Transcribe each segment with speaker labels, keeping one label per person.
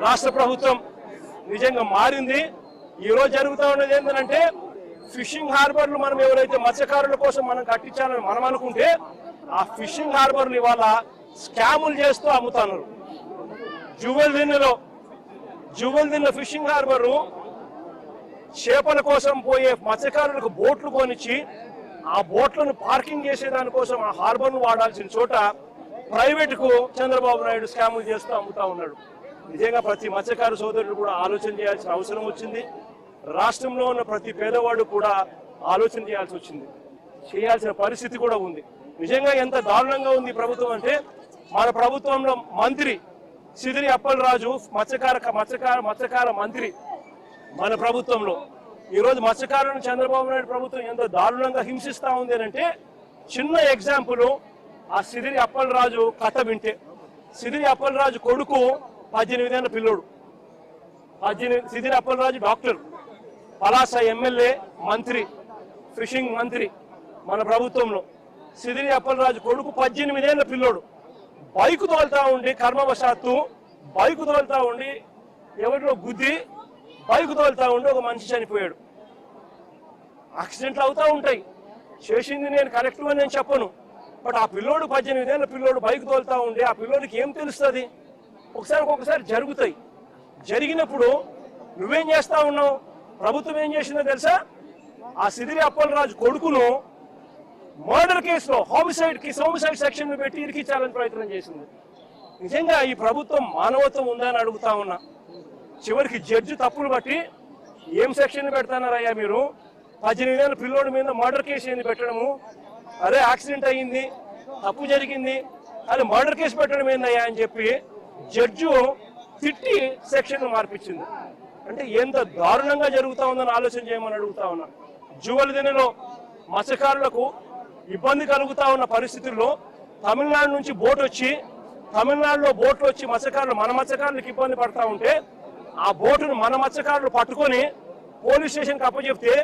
Speaker 1: రాష్ట్ర ప్రభుత్వం నిజంగా మారింది. ఈరోజు జరుగుతూ ఉన్నది ఏంటంటే ఫిషింగ్ హార్బర్లు మనం ఎవరైతే మత్స్యకారుల కోసం మనం కట్టించాలని మనం అనుకుంటే ఆ ఫిషింగ్ హార్బర్లు ఇవాళ స్కాములు చేస్తూ అమ్ముతున్నారు. జువెల్దిన్లో ఫిషింగ్ హార్బరు చేపల కోసం పోయే మత్స్యకారులకు బోట్లు కొనిచ్చి ఆ బోట్లను పార్కింగ్ చేసేదానికోసం ఆ హార్బర్ను వాడాల్సిన చోట ప్రైవేటుకు చంద్రబాబు నాయుడు స్కాములు చేస్తూ అమ్ముతా ఉన్నాడు. నిజంగా ప్రతి మత్స్యకారు సోదరులు కూడా ఆలోచన చేయాల్సిన అవసరం వచ్చింది. రాష్ట్రంలో ఉన్న ప్రతి పేదవాడు కూడా ఆలోచన చేయాల్సిన పరిస్థితి కూడా ఉంది. నిజంగా ఎంత దారుణంగా ఉంది ప్రభుత్వం అంటే మన ప్రభుత్వంలో మంత్రి సిదిరి అప్పలరాజు మత్స్యకార మంత్రి మన ప్రభుత్వంలో ఈరోజు మత్స్యకారులను చంద్రబాబు నాయుడు ప్రభుత్వం ఎంత దారుణంగా హింసిస్తా ఉంది అంటే చిన్న ఎగ్జాంపుల్ ఆ సిదిరి అప్పలరాజు కథ వింటే. సిదిరి అప్పలరాజు కొడుకు 18 ఏళ్ల పిల్లోడు. సిదిరి అప్పలరాజు డాక్టర్, పలాస ఎమ్మెల్యే, మంత్రి, ఫిషింగ్ మంత్రి మన ప్రభుత్వంలో. సిదిరి అప్పలరాజు కొడుకు 18 ఏళ్ల పిల్లోడు బైకు తోలుతా ఉండి కర్మవశాత్తు బైకు తోలుతా ఉండి ఎవరిలో గుద్ది బైకు తోలుతా ఉండి ఒక మనిషి చనిపోయాడు. యాక్సిడెంట్లు అవుతూ ఉంటాయి. చేసింది నేను కరెక్ట్ అని నేను చెప్పను. బట్ ఆ పిల్లోడు 18 ఏళ్ల పిల్లోడు బైక్ తోలుతా ఉండి ఆ పిల్లోడికి ఏం తెలుస్తుంది? ఒకసారి జరుగుతాయి. జరిగినప్పుడు నువ్వేం చేస్తా ఉన్నావు? ప్రభుత్వం ఏం చేసిందో తెలుసా? ఆ సిదిరి అప్పలరాజు కొడుకును మర్డర్ కేసులో హోమిసైడ్ సెక్షన్ పెట్టి ఇరికించాలని ప్రయత్నం చేసింది. నిజంగా ఈ ప్రభుత్వం మానవత్వం ఉందా అని అడుగుతా ఉన్నా. చివరికి జడ్జి తప్పులు బట్టి ఏం సెక్షన్ పెడతానారయ్యా మీరు? 18 ఏళ్ల పిల్లోడి మీద మర్డర్ కేసు ఏంది పెట్టడము? అదే యాక్సిడెంట్ అయ్యింది, తప్పు జరిగింది, అది మర్డర్ కేసు పెట్టడం ఏందయ్యా అని చెప్పి జడ్జు తిట్టి సెక్షన్ మార్పించింది. అంటే ఎంత దారుణంగా జరుగుతా ఉందని ఆలోచన చేయమని అడుగుతా ఉన్నా. జువెల్దిన్నెలో మత్స్యకారులకు ఇబ్బంది కలుగుతా ఉన్న పరిస్థితుల్లో తమిళనాడు నుంచి తమిళనాడులో బోట్లు వచ్చి మన మత్స్యకారులకు ఇబ్బంది పడతా ఉంటే ఆ బోటును మన మత్స్యకారులు పట్టుకొని పోలీస్ స్టేషన్కి అప్పచెప్తే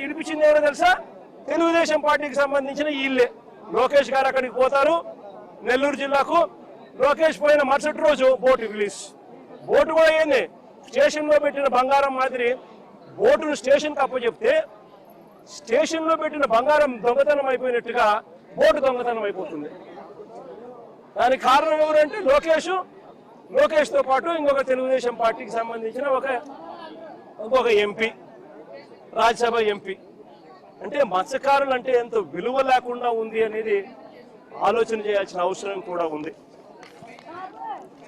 Speaker 1: ఇడిపించింది ఏమో తెలుసా? తెలుగుదేశం పార్టీకి సంబంధించిన వీళ్ళే. లోకేష్ గారు అక్కడికి పోతారు, నెల్లూరు జిల్లాకు. లోకేష్ పోయిన మరుసటి రోజు బోటు రిలీజ్. బోటు కూడా ఏంది, స్టేషన్లో పెట్టిన బంగారం మాదిరి బోటును స్టేషన్కి అప్పచెప్తే స్టేషన్లో పెట్టిన బంగారం దొంగతనం అయిపోయినట్టుగా బోటు దొంగతనం అయిపోతుంది. దానికి కారణం ఎవరంటే లోకేష్తో పాటు ఇంకొక తెలుగుదేశం పార్టీకి సంబంధించిన ఇంకొక ఎంపీ, రాజ్యసభ ఎంపీ. అంటే మత్స్యకారులు అంటే ఎంత విలువ లేకుండా ఉంది అనేది ఆలోచన చేయాల్సిన అవసరం కూడా ఉంది.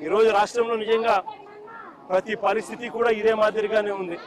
Speaker 1: ఈరోజు రాష్ట్రంలో నిజంగా ప్రతి పరిస్థితి కూడా ఇదే మాదిరిగానే ఉంది.